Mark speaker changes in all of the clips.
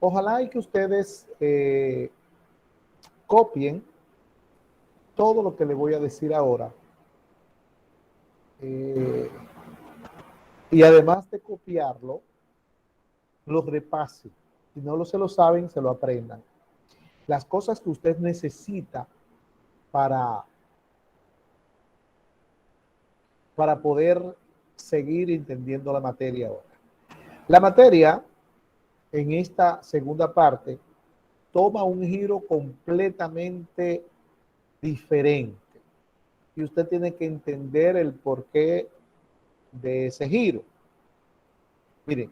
Speaker 1: Ojalá y que ustedes copien todo lo que les voy a decir ahora. Y además de copiarlo, lo repasen. Si no se lo saben, se lo aprendan. Las cosas que usted necesita para, para poder seguir entendiendo la materia ahora. La materia, en esta segunda parte, toma un giro completamente diferente. Y usted tiene que entender el porqué de ese giro. Miren,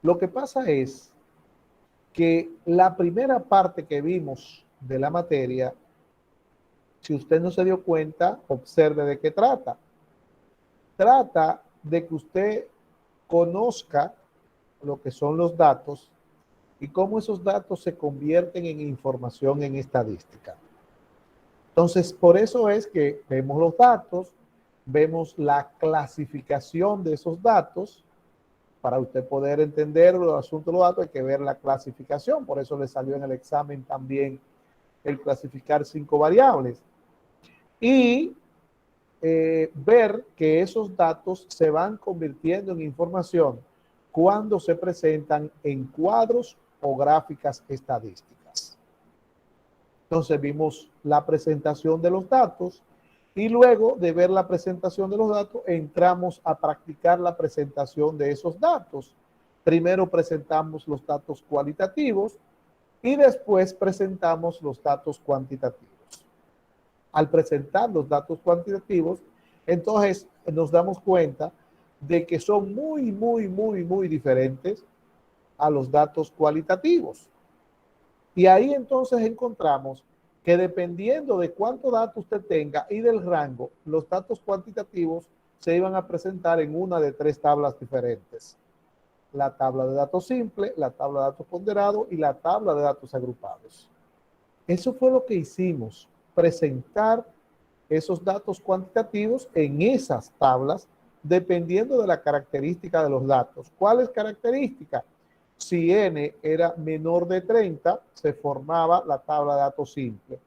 Speaker 1: lo que pasa es que la primera parte que vimos de la materia, si usted no se dio cuenta, observe de qué trata. Trata de que usted conozca lo que son los datos y cómo esos datos se convierten en información en estadística. Entonces, por eso es que vemos los datos, vemos la clasificación de esos datos. Para usted poder entender los asuntos de los datos hay que ver la clasificación. Por eso le salió en el examen también el clasificar 5 variables. Y ver que esos datos se van convirtiendo en información cuando se presentan en cuadros o gráficas estadísticas. Entonces vimos la presentación de los datos y luego de ver la presentación de los datos entramos a practicar la presentación de esos datos. Primero presentamos los datos cualitativos y después presentamos los datos cuantitativos. Al presentar los datos cuantitativos, entonces nos damos cuenta de que son muy diferentes a los datos cualitativos. Y ahí entonces encontramos que dependiendo de cuánto dato usted tenga y del rango, los datos cuantitativos se iban a presentar en una de 3 tablas diferentes. La tabla de datos simple, la tabla de datos ponderados y la tabla de datos agrupados. Eso fue lo que hicimos, presentar esos datos cuantitativos en esas tablas dependiendo de la característica de los datos. ¿Cuáles características? Si n era menor de 30, se formaba la tabla de datos simple.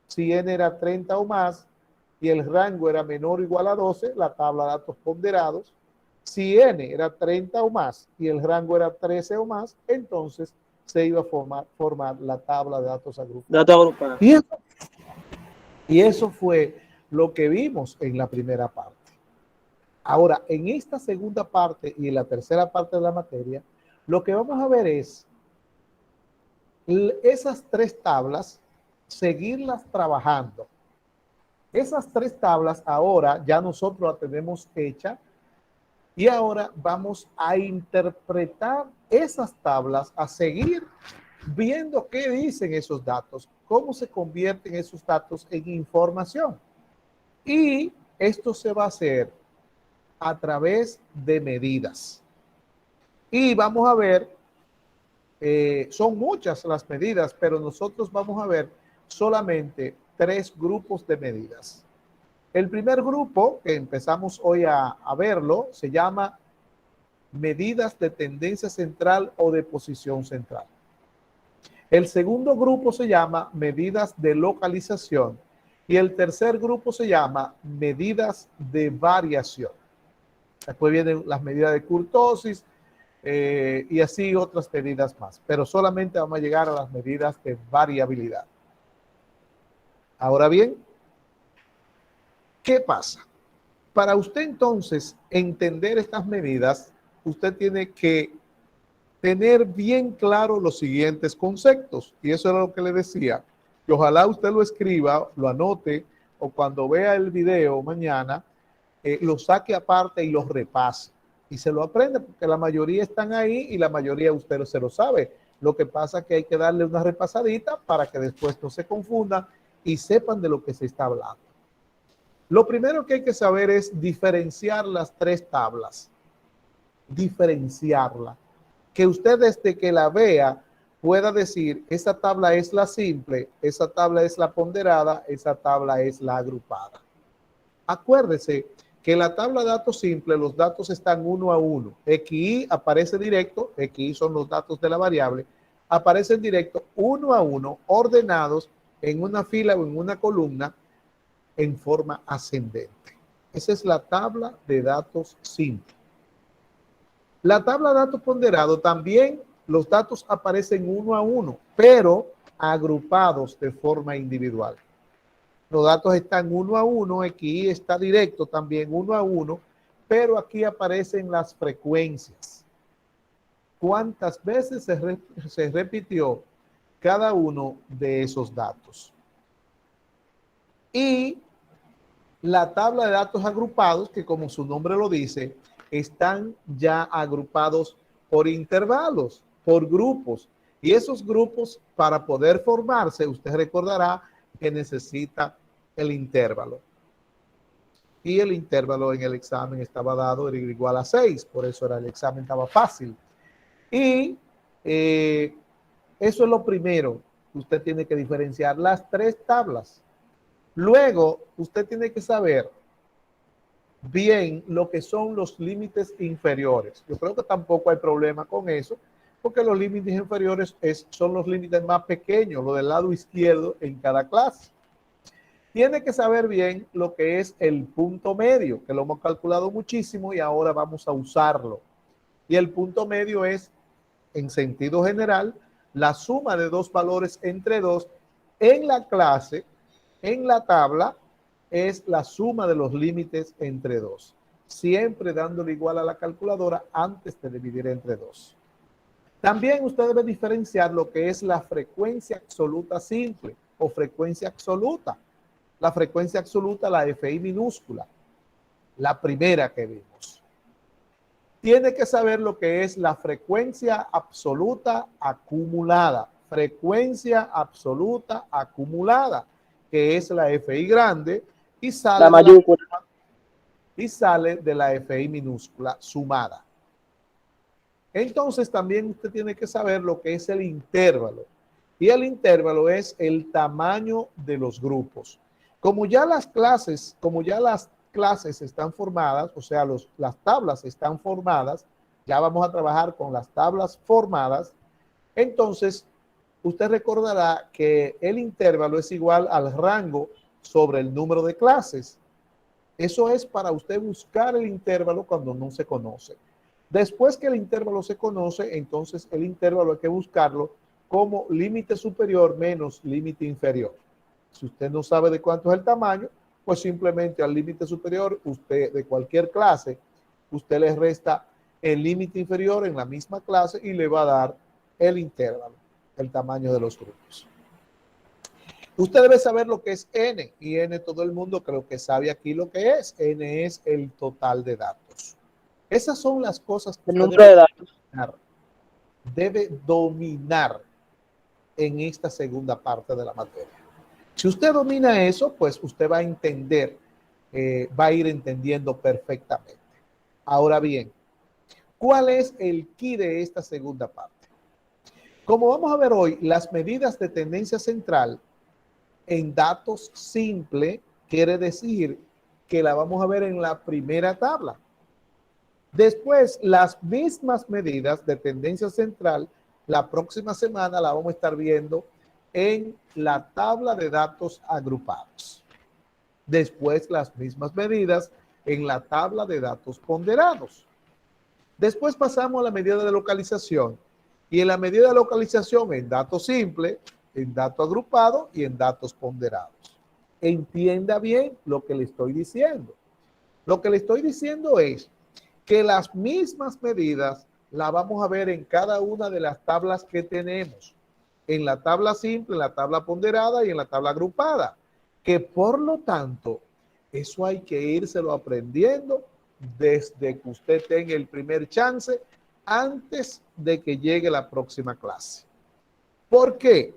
Speaker 1: Si n era 30 o más y el rango era menor o igual a 12, la tabla de datos ponderados. Si n era 30 o más y el rango era 13 o más, entonces se iba a formar la tabla de datos agrupados.
Speaker 2: Datos agrupados.
Speaker 1: Y eso fue lo que vimos en la primera parte. Ahora, en esta segunda parte y en la tercera parte de la materia, lo que vamos a ver es esas 3 tablas, seguirlas trabajando. Esas 3 tablas ahora ya nosotros las tenemos hecha y ahora vamos a interpretar esas tablas, a seguir viendo qué dicen esos datos, cómo se convierten esos datos en información. Y esto se va a hacer a través de medidas. Y vamos a ver, son muchas las medidas, pero nosotros vamos a ver solamente 3 grupos de medidas. El primer grupo, que empezamos hoy a verlo, se llama medidas de tendencia central o de posición central. El segundo grupo se llama medidas de localización y el tercer grupo se llama medidas de variación. Después vienen las medidas de kurtosis y así otras medidas más, pero solamente vamos a llegar a las medidas de variabilidad. Ahora bien, ¿qué pasa? Para usted entonces entender estas medidas, usted tiene que tener bien claro los siguientes conceptos. Y eso era lo que le decía, que ojalá usted lo escriba, lo anote, o cuando vea el video mañana, lo saque aparte y lo repase. Y se lo aprende, porque la mayoría están ahí y la mayoría de ustedes se lo sabe. Lo que pasa es que hay que darle una repasadita para que después no se confundan y sepan de lo que se está hablando. Lo primero que hay que saber es diferenciar las 3 tablas. Diferenciarla. Que usted desde que la vea pueda decir, esa tabla es la simple, esa tabla es la ponderada, esa tabla es la agrupada. Acuérdese que en la tabla de datos simple los datos están uno a uno. XY aparece directo, XY son los datos de la variable, aparecen directo uno a uno, ordenados en una fila o en una columna en forma ascendente. Esa es la tabla de datos simple. La tabla de datos ponderado también los datos aparecen uno a uno, pero agrupados de forma individual. Los datos están uno a uno, aquí está directo también uno a uno, pero aquí aparecen las frecuencias. ¿Cuántas veces se repitió cada uno de esos datos? Y la tabla de datos agrupados, que como su nombre lo dice, están ya agrupados por intervalos, por grupos. Y esos grupos, para poder formarse, usted recordará que necesita el intervalo. Y el intervalo en el examen estaba dado, era igual a 6, por eso el examen estaba fácil. Y eso es lo primero que usted tiene que diferenciar, las tres tablas. Luego, usted tiene que saber bien lo que son los límites inferiores. Yo creo que tampoco hay problema con eso, porque los límites inferiores son los límites más pequeños, lo del lado izquierdo en cada clase. Tiene que saber bien lo que es el punto medio, que lo hemos calculado muchísimo y ahora vamos a usarlo. Y el punto medio es, en sentido general, la suma de dos valores entre dos en la clase, en la tabla, es la suma de los límites entre dos, siempre dándole igual a la calculadora antes de dividir entre dos. También usted debe diferenciar lo que es la frecuencia absoluta simple o frecuencia absoluta. La frecuencia absoluta, la FI minúscula, la primera que vimos. Tiene que saber lo que es la frecuencia absoluta acumulada. Frecuencia absoluta acumulada, que es la FI grande y sale, de la FI minúscula sumada. Entonces también usted tiene que saber lo que es el intervalo. Y el intervalo es el tamaño de los grupos. Como ya las clases están formadas, o sea, las tablas están formadas, ya vamos a trabajar con las tablas formadas, entonces usted recordará que el intervalo es igual al rango sobre el número de clases. Eso es para usted buscar el intervalo cuando no se conoce. Después que el intervalo se conoce, entonces el intervalo hay que buscarlo como límite superior menos límite inferior. Si usted no sabe de cuánto es el tamaño, pues simplemente al límite superior, usted de cualquier clase, usted le resta el límite inferior en la misma clase y le va a dar el intervalo, el tamaño de los grupos. Usted debe saber lo que es N, y N todo el mundo creo que sabe aquí lo que es. N es el total de datos. Esas son las cosas que usted debe dominar en esta segunda parte de la materia. Si usted domina eso, pues usted va a entender, va a ir entendiendo perfectamente. Ahora bien, ¿cuál es el key de esta segunda parte? Como vamos a ver hoy, las medidas de tendencia central en datos simple quiere decir que la vamos a ver en la primera tabla. Después, las mismas medidas de tendencia central, la próxima semana la vamos a estar viendo en la tabla de datos agrupados. Después, las mismas medidas en la tabla de datos ponderados. Después pasamos a la medida de localización. Y en la medida de localización en datos simples, en datos agrupados y en datos ponderados. Entienda bien lo que le estoy diciendo. Lo que le estoy diciendo es que las mismas medidas las vamos a ver en cada una de las tablas que tenemos. En la tabla simple, en la tabla ponderada y en la tabla agrupada. Que por lo tanto, eso hay que írselo aprendiendo desde que usted tenga el primer chance antes de que llegue la próxima clase. ¿Por qué?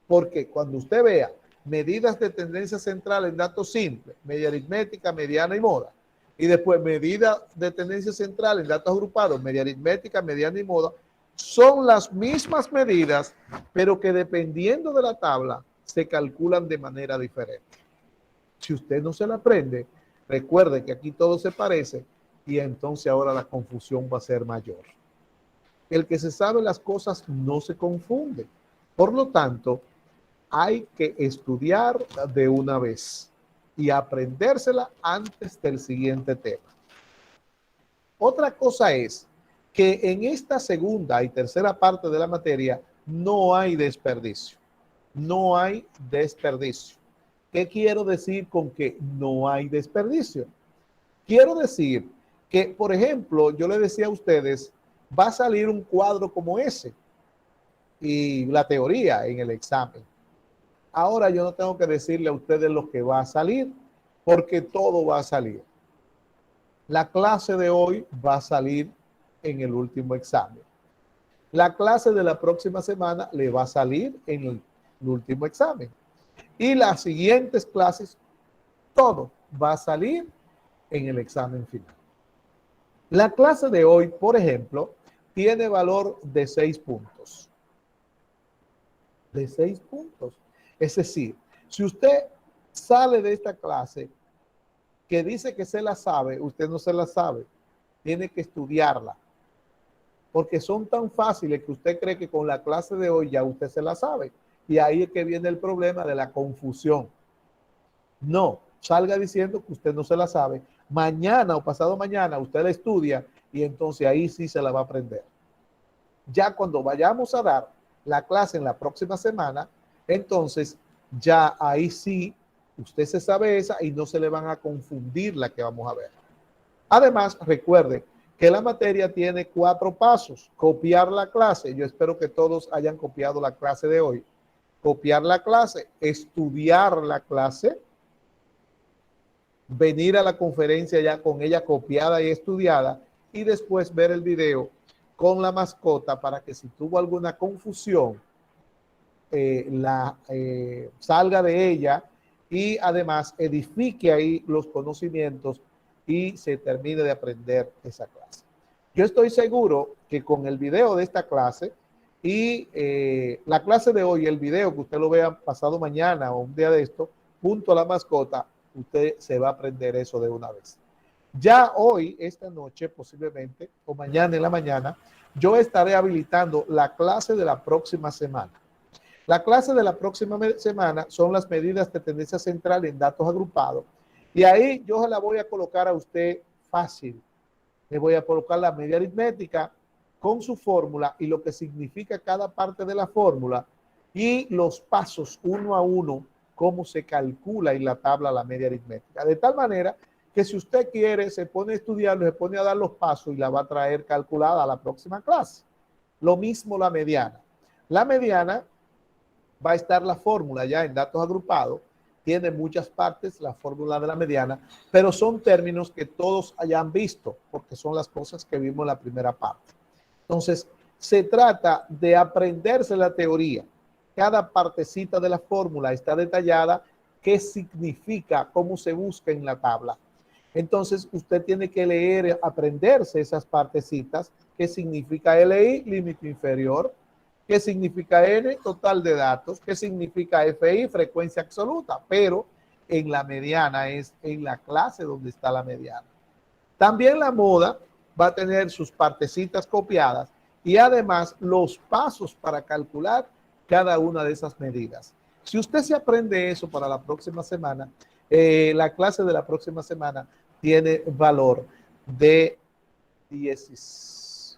Speaker 1: Porque cuando usted vea medidas de tendencia central en datos simples, media aritmética, mediana y moda, y después medidas de tendencia central en datos agrupados, media aritmética, mediana y moda, son las mismas medidas, pero que dependiendo de la tabla se calculan de manera diferente. Si usted no se la aprende, recuerde que aquí todo se parece y entonces ahora la confusión va a ser mayor. El que se sabe las cosas no se confunde. Por lo tanto, hay que estudiar de una vez y aprendérsela antes del siguiente tema. Otra cosa es que en esta segunda y tercera parte de la materia no hay desperdicio. No hay desperdicio. ¿Qué quiero decir con que no hay desperdicio? Quiero decir que, por ejemplo, yo le decía a ustedes, va a salir un cuadro como ese y la teoría en el examen. Ahora yo no tengo que decirle a ustedes lo que va a salir, porque todo va a salir. La clase de hoy va a salir en el último examen. La clase de la próxima semana le va a salir en el último examen. Y las siguientes clases, todo va a salir en el examen final. La clase de hoy, por ejemplo, tiene valor de 6 puntos. De 6 puntos. Es decir, si usted sale de esta clase que dice que se la sabe, usted no se la sabe. Tiene que estudiarla. Porque son tan fáciles que usted cree que con la clase de hoy ya usted se la sabe. Y ahí es que viene el problema de la confusión. No, salga diciendo que usted no se la sabe. Mañana o pasado mañana usted la estudia y entonces ahí sí se la va a aprender. Ya cuando vayamos a dar la clase en la próxima semana, entonces ya ahí sí usted se sabe esa y no se le van a confundir la que vamos a ver. Además, recuerde que la materia tiene 4 pasos. Copiar la clase. Yo espero que todos hayan copiado la clase de hoy. Copiar la clase, estudiar la clase, venir a la conferencia ya con ella copiada y estudiada y después ver el video con la mascota para que si tuvo alguna confusión, salga de ella y además edifique ahí los conocimientos y se termine de aprender esa clase. Yo estoy seguro que con el video de esta clase y la clase de hoy, el video que usted lo vea pasado mañana o un día de esto, junto a la mascota, usted se va a aprender eso de una vez. Ya hoy, esta noche posiblemente, o mañana en la mañana, yo estaré habilitando la clase de la próxima semana. La clase de la próxima semana son las medidas de tendencia central en datos agrupados. Y ahí yo se la voy a colocar a usted fácil. Le voy a colocar la media aritmética con su fórmula y lo que significa cada parte de la fórmula y los pasos uno a uno, cómo se calcula en la tabla la media aritmética. De tal manera que si usted quiere, se pone a estudiarlo, se pone a dar los pasos y la va a traer calculada a la próxima clase. Lo mismo la mediana. La mediana va a estar la fórmula ya en datos agrupados, tiene muchas partes la fórmula de la mediana, pero son términos que todos hayan visto, porque son las cosas que vimos en la primera parte. Entonces, se trata de aprenderse la teoría. Cada partecita de la fórmula está detallada, qué significa, cómo se busca en la tabla. Entonces, usted tiene que leer, aprenderse esas partecitas, qué significa LI, límite inferior, qué significa N, total de datos, qué significa FI, frecuencia absoluta, pero en la mediana es en la clase donde está la mediana. También la moda va a tener sus partecitas copiadas y además los pasos para calcular cada una de esas medidas. Si usted se aprende eso para la próxima semana, la clase de la próxima semana tiene valor de 15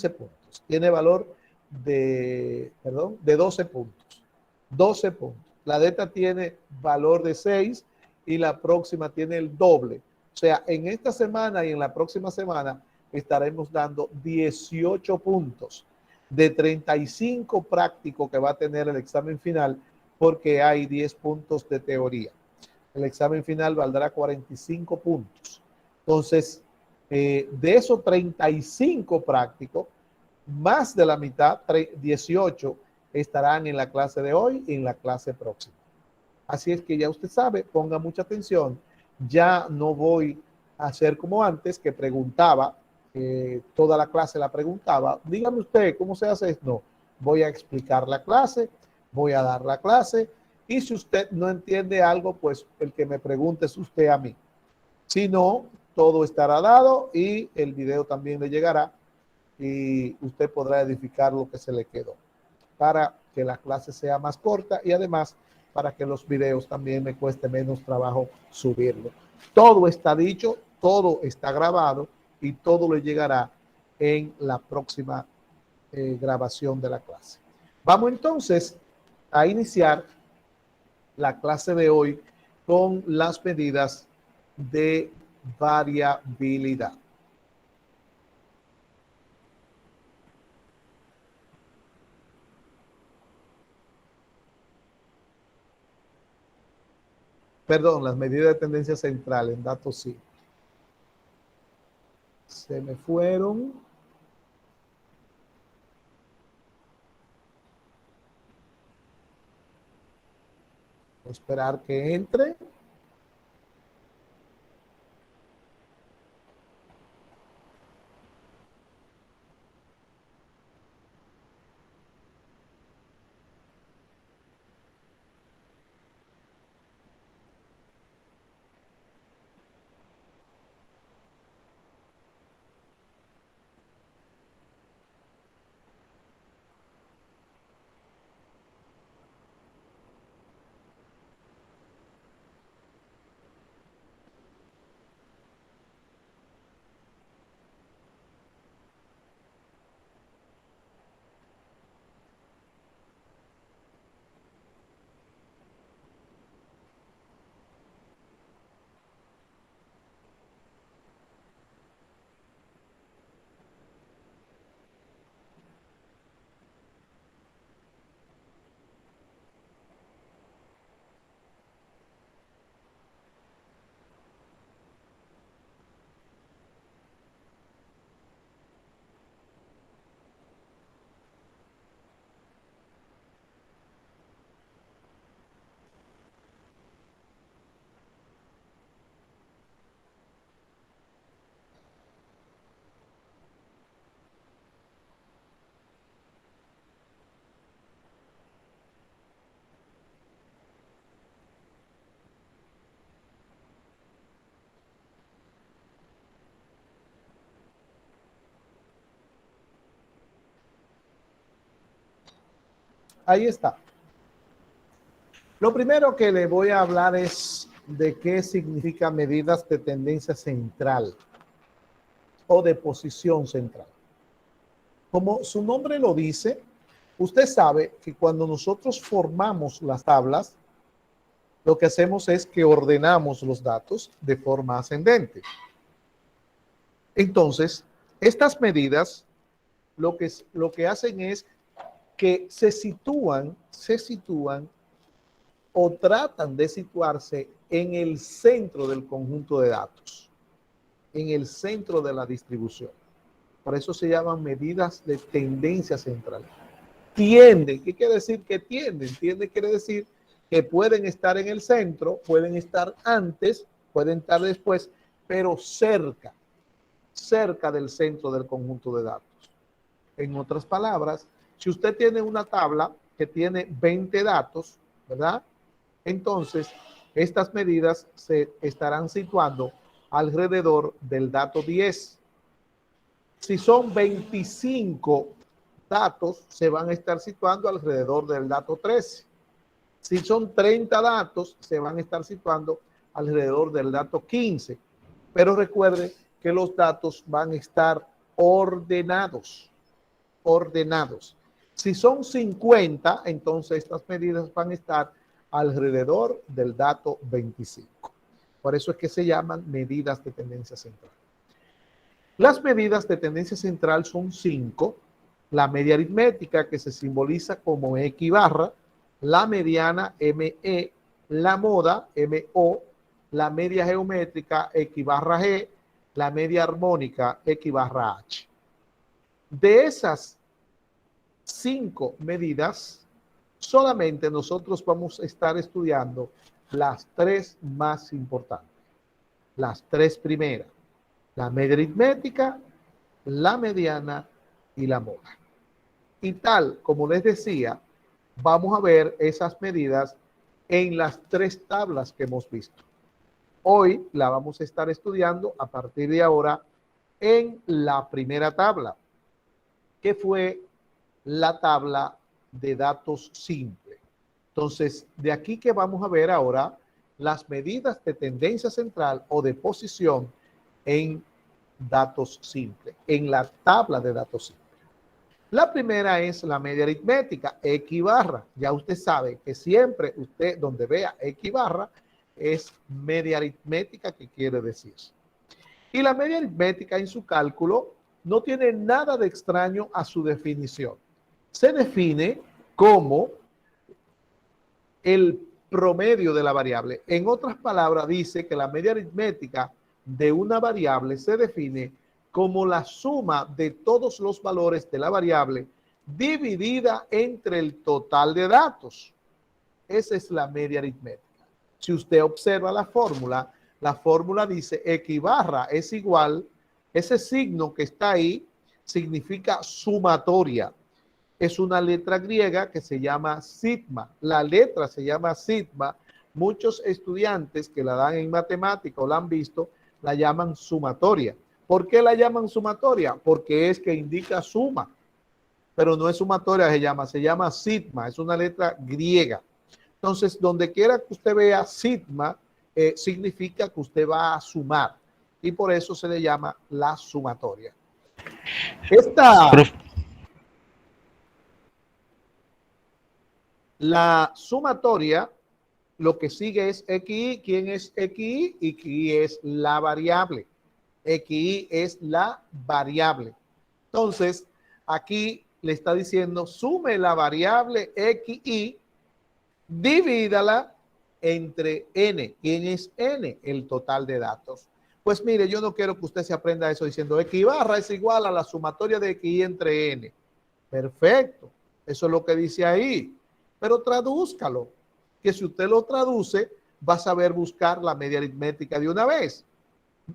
Speaker 1: puntos. Tiene valor de 12 puntos. 12 puntos. La de esta tiene valor de 6 y la próxima tiene el doble. O sea, en esta semana y en la próxima semana estaremos dando 18 puntos de 35 prácticos que va a tener el examen final porque hay 10 puntos de teoría. El examen final valdrá 45 puntos. Entonces, de esos 35 prácticos, más de la mitad, 18, estarán en la clase de hoy y en la clase próxima. Así es que ya usted sabe, ponga mucha atención. Ya no voy a hacer como antes, que preguntaba, toda la clase la preguntaba. Dígame usted, ¿cómo se hace esto? No, voy a explicar la clase, voy a dar la clase, y si usted no entiende algo, pues el que me pregunte es usted a mí. Si no, todo estará dado y el video también le llegará y usted podrá edificar lo que se le quedó para que la clase sea más corta y además para que los videos también me cueste menos trabajo subirlo. Todo está dicho, todo está grabado y todo le llegará en la próxima grabación de la clase. Vamos entonces a iniciar la clase de hoy con las medidas de variabilidad. Perdón, las medidas de tendencia central en datos sí. Se me fueron. Voy a esperar que entre. Ahí está. Lo primero que le voy a hablar es de qué significa medidas de tendencia central o de posición central. Como su nombre lo dice, usted sabe que cuando nosotros formamos las tablas, lo que hacemos es que ordenamos los datos de forma ascendente. Entonces, estas medidas lo que hacen es que se sitúan o tratan de situarse en el centro del conjunto de datos, en el centro de la distribución. Por eso se llaman medidas de tendencia central. Tienden, ¿qué quiere decir que tienden? Tienden quiere decir que pueden estar en el centro, pueden estar antes, pueden estar después, pero cerca del centro del conjunto de datos. En otras palabras, si usted tiene una tabla que tiene 20 datos, ¿verdad? Entonces, estas medidas se estarán situando alrededor del dato 10. Si son 25 datos, se van a estar situando alrededor del dato 13. Si son 30 datos, se van a estar situando alrededor del dato 15. Pero recuerde que los datos van a estar ordenados. Si son 50, entonces estas medidas van a estar alrededor del dato 25. Por eso es que se llaman medidas de tendencia central. Las medidas de tendencia central son 5. La media aritmética, que se simboliza como X barra, la mediana ME, la moda MO, la media geométrica X barra G, la media armónica X barra H. De esas 5 medidas, solamente nosotros vamos a estar estudiando las 3 más importantes. Las 3 primeras. La media aritmética, la mediana y la moda. Y tal como les decía, vamos a ver esas medidas en las 3 tablas que hemos visto. Hoy la vamos a estar estudiando a partir de ahora en la primera tabla. que fue la tabla de datos simple. Entonces, de aquí que vamos a ver ahora las medidas de tendencia central o de posición en datos simples, en la tabla de datos simples. La primera es la media aritmética, X barra. Ya usted sabe que siempre usted donde vea X barra es media aritmética, que quiere decir. Y la media aritmética en su cálculo no tiene nada de extraño a su definición. Se define como el promedio de la variable. En otras palabras, dice que la media aritmética de una variable se define como la suma de todos los valores de la variable dividida entre el total de datos. Esa es la media aritmética. Si usted observa la fórmula dice X barra es igual, ese signo que está ahí significa sumatoria. Es una letra griega que se llama sigma. La letra se llama sigma. Muchos estudiantes que la dan en matemática o la han visto, la llaman sumatoria. ¿Por qué la llaman sumatoria? Porque es que indica suma. Pero no es sumatoria, se llama sigma. Es una letra griega. Entonces, donde quiera que usted vea sigma, significa que usted va a sumar. Y por eso se le llama la sumatoria. La sumatoria, lo que sigue es XI. ¿Quién es XI? XI es la variable. XI es la variable. Entonces, aquí le está diciendo, sume la variable XI, divídala entre N. ¿Quién es N? El total de datos. Pues mire, yo no quiero que usted se aprenda eso diciendo X barra es igual a la sumatoria de XI entre N. Perfecto. Eso es lo que dice ahí. Pero tradúzcalo, que si usted lo traduce, va a saber buscar la media aritmética de una vez.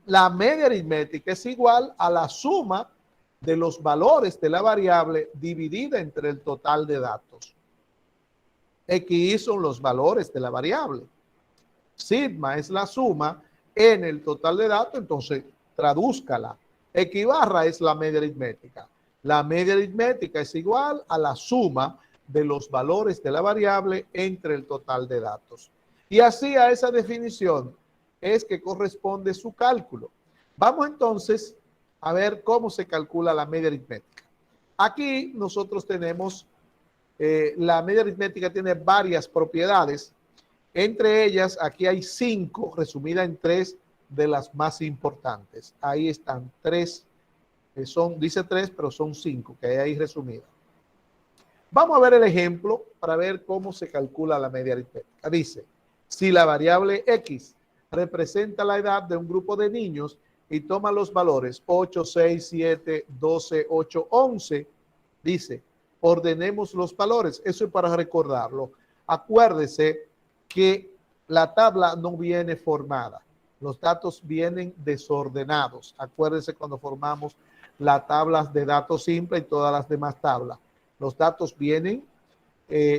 Speaker 1: La media aritmética es igual a la suma de los valores de la variable dividida entre el total de datos. X son los valores de la variable. Sigma es la suma en el total de datos, entonces tradúzcala. X barra es la media aritmética. La media aritmética es igual a la suma de los valores de la variable entre el total de datos. Y así a esa definición es que corresponde su cálculo. Vamos entonces a ver cómo se calcula la media aritmética. Aquí nosotros tenemos, la media aritmética tiene varias propiedades. Entre ellas, aquí hay 5, resumidas en 3 de las más importantes. Ahí están 3, dice 3, pero son 5 que hay ahí resumidas. Vamos a ver el ejemplo para ver cómo se calcula la media aritmética. Dice, si la variable X representa la edad de un grupo de niños y toma los valores 8, 6, 7, 12, 8, 11, dice, ordenemos los valores. Eso es para recordarlo. Acuérdese que la tabla no viene formada. Los datos vienen desordenados. Acuérdese cuando formamos las tablas de datos simples y todas las demás tablas. Los datos vienen,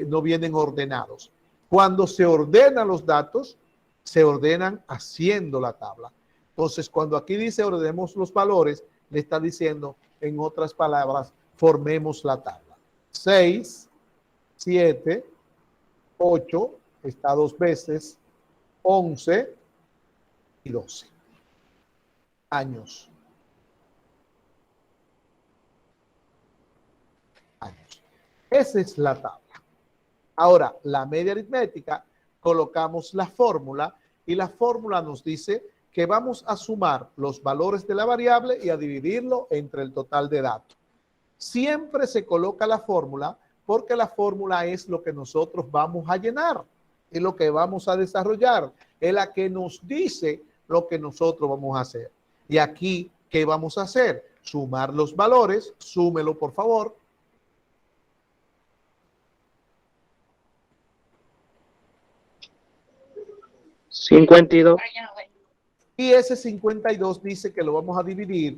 Speaker 1: no vienen ordenados. Cuando se ordenan los datos, se ordenan haciendo la tabla. Entonces, cuando aquí dice ordenemos los valores, le está diciendo, en otras palabras, formemos la tabla. 6, 7, 8, está 2 veces, 11 y 12 años. Esa es la tabla. Ahora, la media aritmética, colocamos la fórmula y la fórmula nos dice que vamos a sumar los valores de la variable y a dividirlo entre el total de datos. Siempre se coloca la fórmula porque la fórmula es lo que nosotros vamos a llenar, es lo que vamos a desarrollar, es la que nos dice lo que nosotros vamos a hacer. Y aquí, ¿qué vamos a hacer? Sumar los valores, súmelo por favor.
Speaker 2: $52.
Speaker 1: Y ese 52 dice que lo vamos a dividir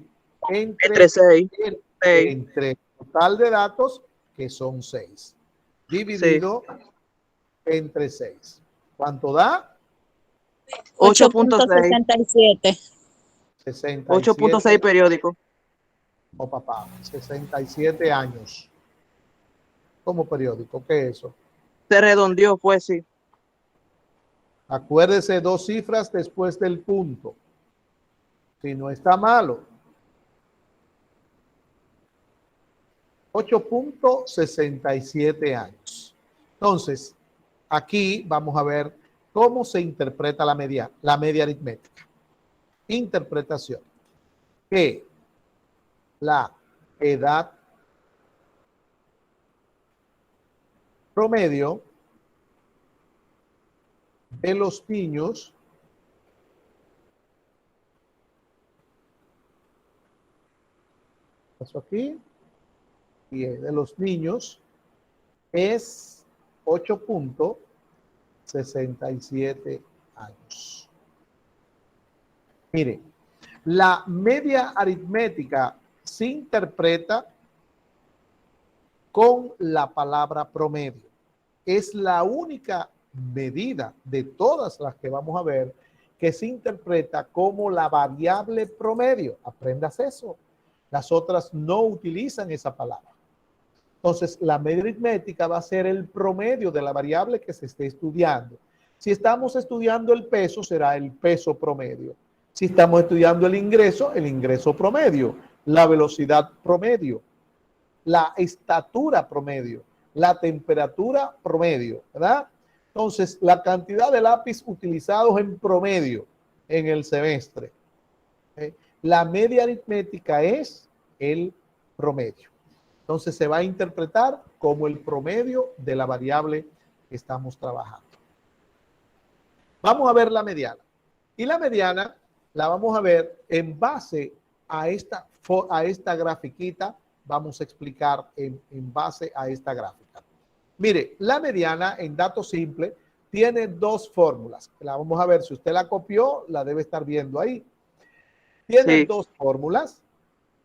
Speaker 2: Entre 6.
Speaker 1: entre el total de datos, que son 6, dividido entre 6. ¿Cuánto da?
Speaker 2: 8.67.
Speaker 1: 67.
Speaker 2: 8.6 periódico.
Speaker 1: o papá, 67 años como periódico. ¿Qué es eso?
Speaker 2: Se redondeó, fue sí.
Speaker 1: Acuérdese, 2 cifras después del punto. Si no está malo. 8.67 años. Entonces, aquí vamos a ver cómo se interpreta la media aritmética. Interpretación. Que la edad promedio de los niños pasó aquí y de los niños es 8.67 años. Mire, la media aritmética se interpreta con la palabra promedio. Es la única medida de todas las que vamos a ver que se interpreta como la variable promedio. Aprendas eso. Las otras no utilizan esa palabra. Entonces, la media aritmética va a ser el promedio de la variable que se esté estudiando. Si estamos estudiando el peso, será el peso promedio. Si estamos estudiando el ingreso promedio, la velocidad promedio, la estatura promedio, la temperatura promedio, ¿verdad? Entonces, la cantidad de lápiz utilizados en promedio en el semestre. La media aritmética es el promedio. Entonces, se va a interpretar como el promedio de la variable que estamos trabajando. Vamos a ver la mediana. Y la mediana la vamos a ver en base a esta grafiquita. Vamos a explicar en base a esta gráfica. Mire, la mediana en datos simples tiene 2 fórmulas. La vamos a ver, si usted la copió, la debe estar viendo ahí. Tiene 2 fórmulas.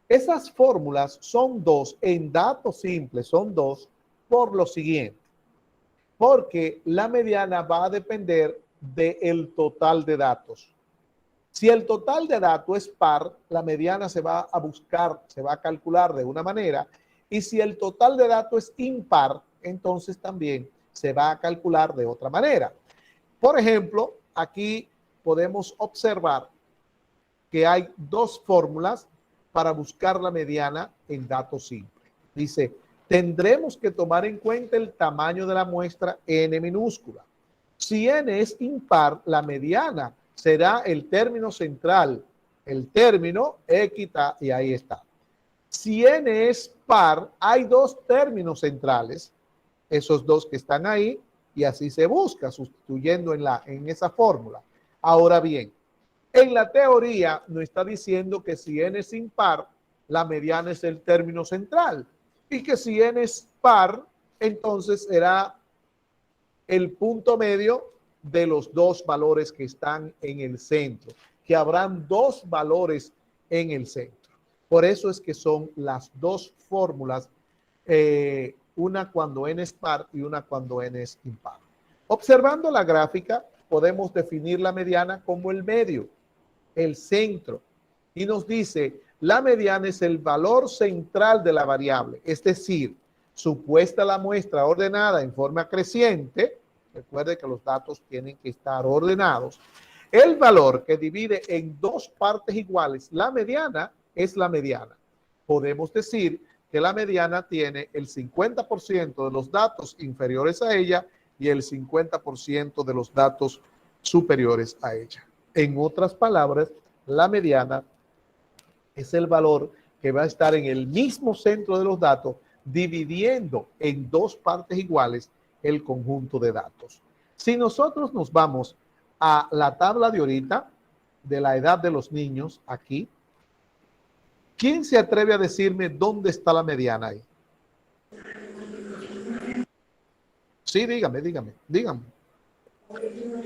Speaker 1: Esas fórmulas son 2 en datos simples, son 2 por lo siguiente. Porque la mediana va a depender del total de datos. Si el total de datos es par, la mediana se va a buscar, se va a calcular de una manera, y si el total de datos es impar, entonces también se va a calcular de otra manera. Por ejemplo, aquí podemos observar que hay 2 fórmulas para buscar la mediana en datos simples. Dice, tendremos que tomar en cuenta el tamaño de la muestra n minúscula. Si n es impar, la mediana será el término central, el término equita, y ahí está. Si n es par, hay 2 términos centrales, esos 2 que están ahí, y así se busca, sustituyendo en esa fórmula. Ahora bien, en la teoría nos está diciendo que si n es impar, la mediana es el término central, y que si n es par, entonces será el punto medio de los 2 valores que están en el centro, que habrán 2 valores en el centro. Por eso es que son las 2 fórmulas, una cuando n es par y una cuando n es impar. Observando la gráfica, podemos definir la mediana como el medio, el centro, y nos dice, la mediana es el valor central de la variable, es decir, supuesta la muestra ordenada en forma creciente. Recuerde que los datos tienen que estar ordenados. El valor que divide en 2 partes iguales, la mediana es la mediana. Podemos decir que la mediana tiene el 50% de los datos inferiores a ella y el 50% de los datos superiores a ella. En otras palabras, la mediana es el valor que va a estar en el mismo centro de los datos, dividiendo en 2 partes iguales el conjunto de datos. Si nosotros nos vamos a la tabla de ahorita, de la edad de los niños, aquí, ¿quién se atreve a decirme dónde está la mediana ahí? Sí, dígame.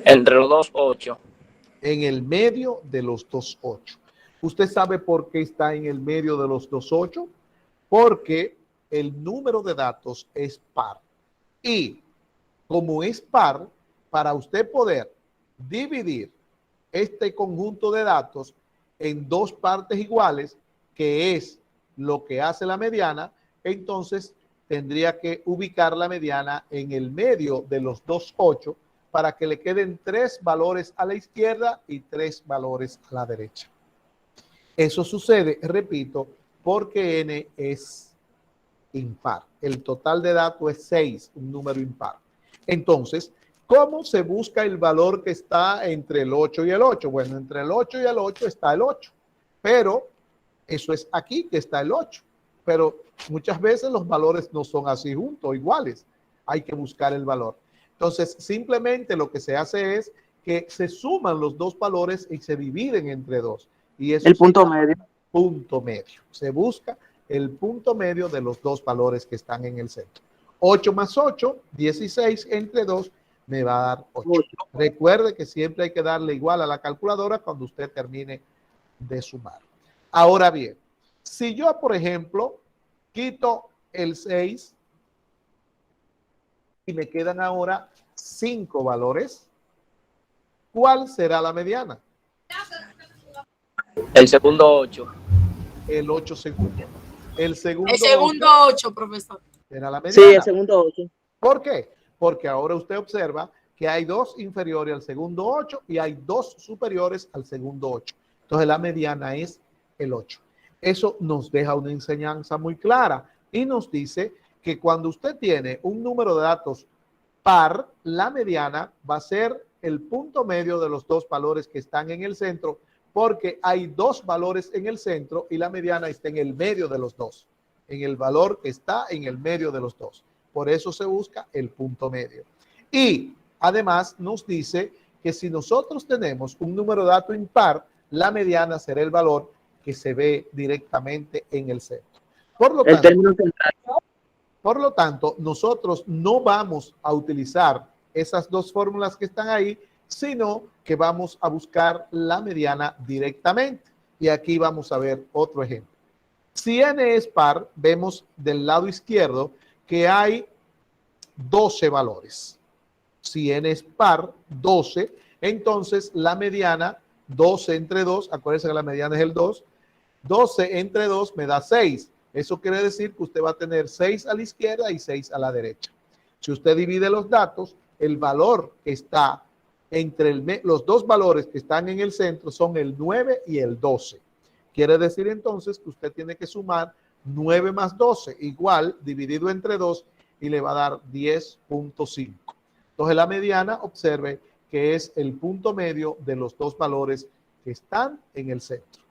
Speaker 2: Entre los 2, 8.
Speaker 1: En el medio de los 2, 8. ¿Usted sabe por qué está en el medio de los 2, 8? Porque el número de datos es par. Y como es par, para usted poder dividir este conjunto de datos en 2 partes iguales, que es lo que hace la mediana, entonces tendría que ubicar la mediana en el medio de los dos 8 para que le queden 3 valores a la izquierda y 3 valores a la derecha. Eso sucede, repito, porque n es impar. El total de datos es 6, un número impar. Entonces, ¿cómo se busca el valor que está entre el 8 y el 8? Bueno, entre el 8 y el 8 está el 8, pero eso es aquí que está el 8. Pero muchas veces los valores no son así juntos, iguales. Hay que buscar el valor. Entonces, simplemente lo que se hace es que se suman los dos valores y se dividen entre 2. Y eso
Speaker 2: El
Speaker 1: se
Speaker 2: punto
Speaker 1: llama
Speaker 2: medio.
Speaker 1: punto medio. Se busca el punto medio de los dos valores que están en el centro. 8 más 8, 16 entre 2 me va a dar 8. Recuerde que siempre hay que darle igual a la calculadora cuando usted termine de sumar. Ahora bien, si yo, por ejemplo, quito el 6 y me quedan ahora 5 valores, ¿cuál será la mediana?
Speaker 2: El segundo 8.
Speaker 1: El 8 segundo. El
Speaker 3: El
Speaker 1: segundo
Speaker 3: segundo
Speaker 1: 8
Speaker 3: 8, profesor.
Speaker 1: será la
Speaker 2: Sí, el
Speaker 1: mediana.
Speaker 2: segundo 8.
Speaker 1: ¿Por qué? Porque ahora usted observa que hay 2 inferiores al segundo 8 y hay 2 superiores al segundo 8. Entonces la mediana es el 8. Eso nos deja una enseñanza muy clara y nos dice que cuando usted tiene un número de datos par, la mediana va a ser el punto medio de los dos valores que están en el centro, porque hay 2 valores en el centro y la mediana está en el medio de los dos, en el valor que está en el medio de los dos. Por eso se busca el punto medio. Y además nos dice que si nosotros tenemos un número de datos impar, la mediana será el valor que se ve directamente en el centro. Por lo tanto, nosotros no vamos a utilizar esas 2 fórmulas que están ahí, sino que vamos a buscar la mediana directamente. Y aquí vamos a ver otro ejemplo. Si n es par, vemos del lado izquierdo que hay 12 valores. Si n es par, 12, entonces la mediana, 12 entre 2, acuérdense que la mediana es el 2, 12 entre 2 me da 6. Eso quiere decir que usted va a tener 6 a la izquierda y 6 a la derecha. Si usted divide los datos, el valor que está entre los dos valores que están en el centro son el 9 y el 12. Quiere decir entonces que usted tiene que sumar 9 más 12, igual, dividido entre 2, y le va a dar 10.5. Entonces la mediana, observe que es el punto medio de los dos valores que están en el centro.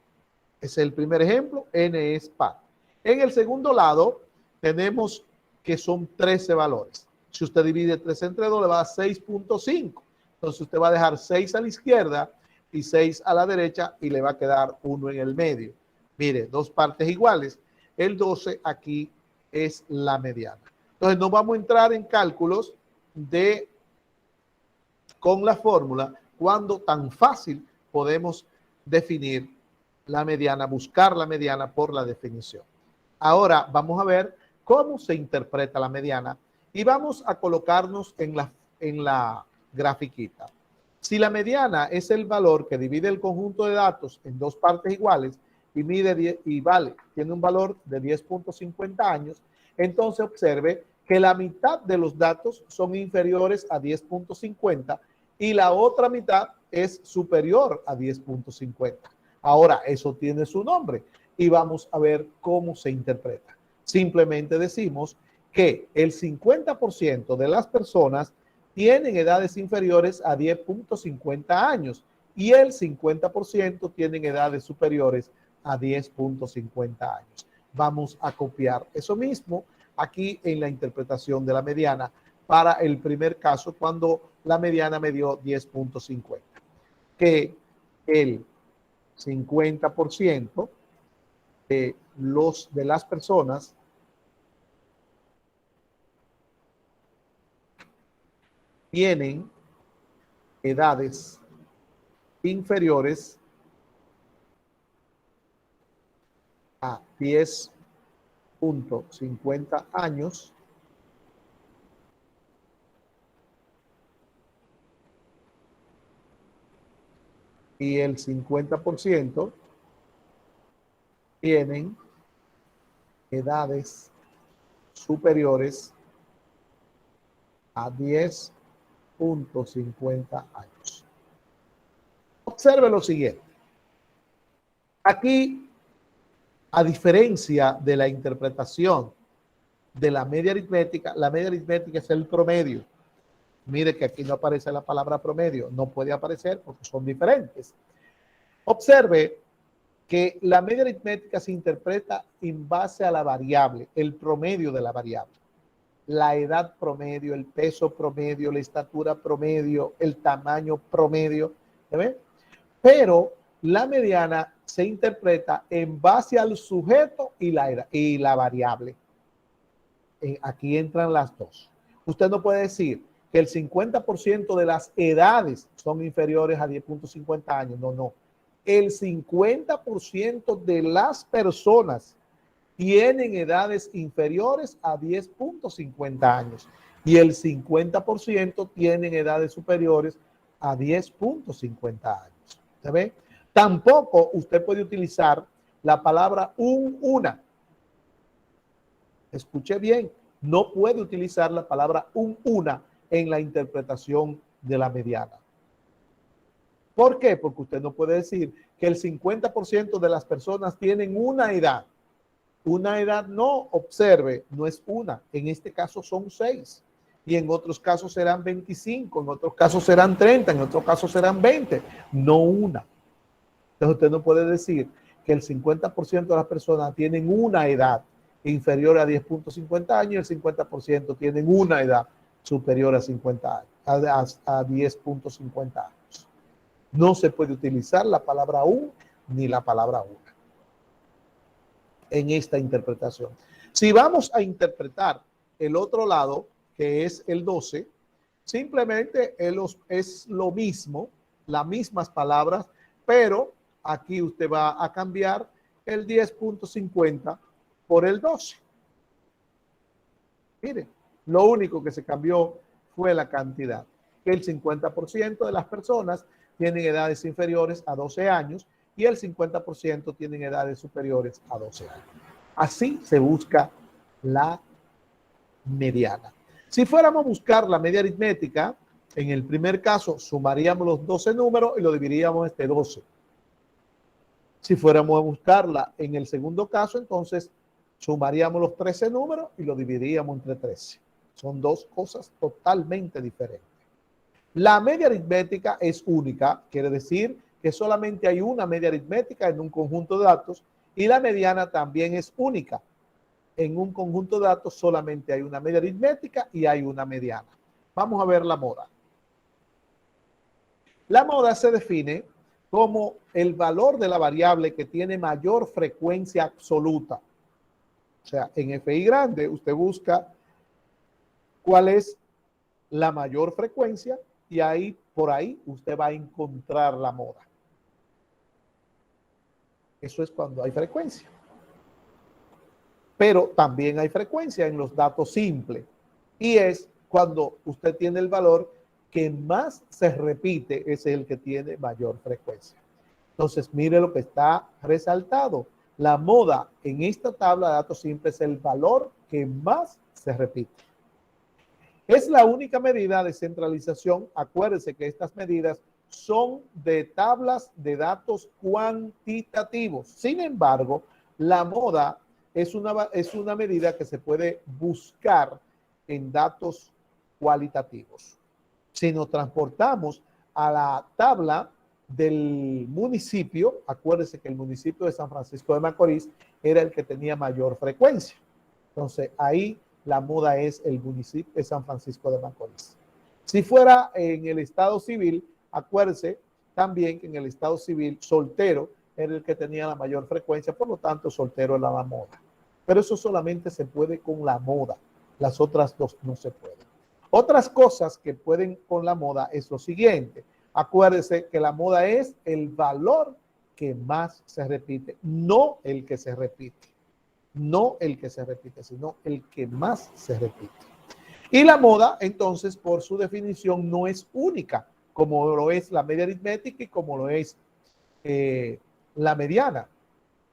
Speaker 1: Ese es el primer ejemplo, n es par. En el segundo lado tenemos que son 13 valores. Si usted divide 3 entre 2 le va a dar 6.5. Entonces usted va a dejar 6 a la izquierda y 6 a la derecha y le va a quedar 1 en el medio. Mire, 2 partes iguales. El 12 aquí es la mediana. Entonces no vamos a entrar en cálculos con la fórmula cuando tan fácil podemos definir la mediana, buscar la mediana por la definición. Ahora vamos a ver cómo se interpreta la mediana y vamos a colocarnos en la grafiquita. Si la mediana es el valor que divide el conjunto de datos en 2 partes iguales y tiene un valor de 10.50 años, entonces observe que la mitad de los datos son inferiores a 10.50 y la otra mitad es superior a 10.50. Ahora, eso tiene su nombre y vamos a ver cómo se interpreta. Simplemente decimos que el 50% de las personas tienen edades inferiores a 10.50 años y el 50% tienen edades superiores a 10.50 años. Vamos a copiar eso mismo aquí en la interpretación de la mediana para el primer caso cuando la mediana me dio 10.50. Que el 50% de las personas tienen edades inferiores a 10.50 años y el 50% tienen edades superiores a 10.50 años. Observe lo siguiente. Aquí, a diferencia de la interpretación de la media aritmética es el promedio. Mire que aquí no aparece la palabra promedio, no puede aparecer porque son diferentes. Observe que la media aritmética se interpreta en base a la variable, el promedio de la variable. La edad promedio, el peso promedio, la estatura promedio, el tamaño promedio. ¿Ve? Pero la mediana se interpreta en base al sujeto y la variable. Aquí entran las dos. Usted no puede decir que el 50% de las edades son inferiores a 10.50 años. No, no. El 50% de las personas tienen edades inferiores a 10.50 años y el 50% tienen edades superiores a 10.50 años. ¿Se ve? Tampoco usted puede utilizar la palabra una. Escuche bien, no puede utilizar la palabra una en la interpretación de la mediana. ¿Por qué? Porque usted no puede decir que el 50% de las personas tienen una edad. Una edad no, observe, no es una. En este caso son 6. Y en otros casos serán 25, en otros casos serán 30, en otros casos serán 20. No una. Entonces usted no puede decir que el 50% de las personas tienen una edad inferior a 10.50 años y el 50% tienen una edad superior a 50 años, a 10.50 años. No se puede utilizar la palabra un ni la palabra una en esta interpretación. Si vamos a interpretar el otro lado, que es el 12, simplemente es lo mismo, las mismas palabras, pero aquí usted va a cambiar el 10.50 por el 12. Mire, lo único que se cambió fue la cantidad. El 50% de las personas tienen edades inferiores a 12 años y el 50% tienen edades superiores a 12 años. Así se busca la mediana. Si fuéramos a buscar la media aritmética, en el primer caso sumaríamos los 12 números y lo dividiríamos entre 12. Si fuéramos a buscarla en el segundo caso, entonces sumaríamos los 13 números y lo dividiríamos entre 13. Son dos cosas totalmente diferentes. La media aritmética es única, quiere decir que solamente hay una media aritmética en un conjunto de datos y la mediana también es única. En un conjunto de datos solamente hay una media aritmética y hay una mediana. Vamos a ver la moda. La moda se define como el valor de la variable que tiene mayor frecuencia absoluta. O sea, en FI grande usted busca cuál es la mayor frecuencia y ahí, por ahí, usted va a encontrar la moda. Eso es cuando hay frecuencia. Pero también hay frecuencia en los datos simples. Y es cuando usted tiene el valor que más se repite, es el que tiene mayor frecuencia. Entonces, mire lo que está resaltado. La moda en esta tabla de datos simples es el valor que más se repite. Es la única medida de centralización. Acuérdense que estas medidas son de tablas de datos cuantitativos. Sin embargo, la moda es una medida que se puede buscar en datos cualitativos. Si nos transportamos a la tabla del municipio, acuérdense que el municipio de San Francisco de Macorís era el que tenía mayor frecuencia. Entonces, ahí la moda es el municipio de San Francisco de Macorís. Si fuera en el estado civil, acuérdense también que en el estado civil Soltero era el que tenía la mayor frecuencia, por lo tanto Soltero era la moda. Pero eso solamente se puede con la moda, las otras dos no se pueden. Otras cosas que pueden con la moda es lo siguiente. Acuérdense que la moda es el valor que más se repite, no el que se repite. No el que se repite, sino el que más se repite. Y la moda, entonces, por su definición, no es única, como lo es la media aritmética y como lo es la mediana.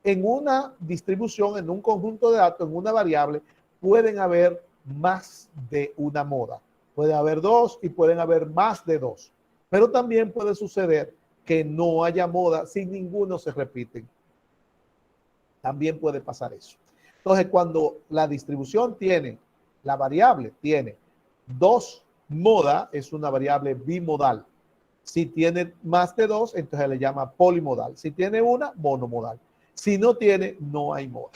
Speaker 1: en una distribución, en un conjunto de datos, en una variable, pueden haber más de una moda. Puede haber dos y pueden haber más de dos. Pero también puede suceder que no haya moda si ninguno se repite. También puede pasar eso. Entonces, cuando la distribución tiene, la variable tiene dos moda, es una variable bimodal. Si tiene más de dos, entonces le llama polimodal. Si tiene una, monomodal. Si no tiene, no hay moda.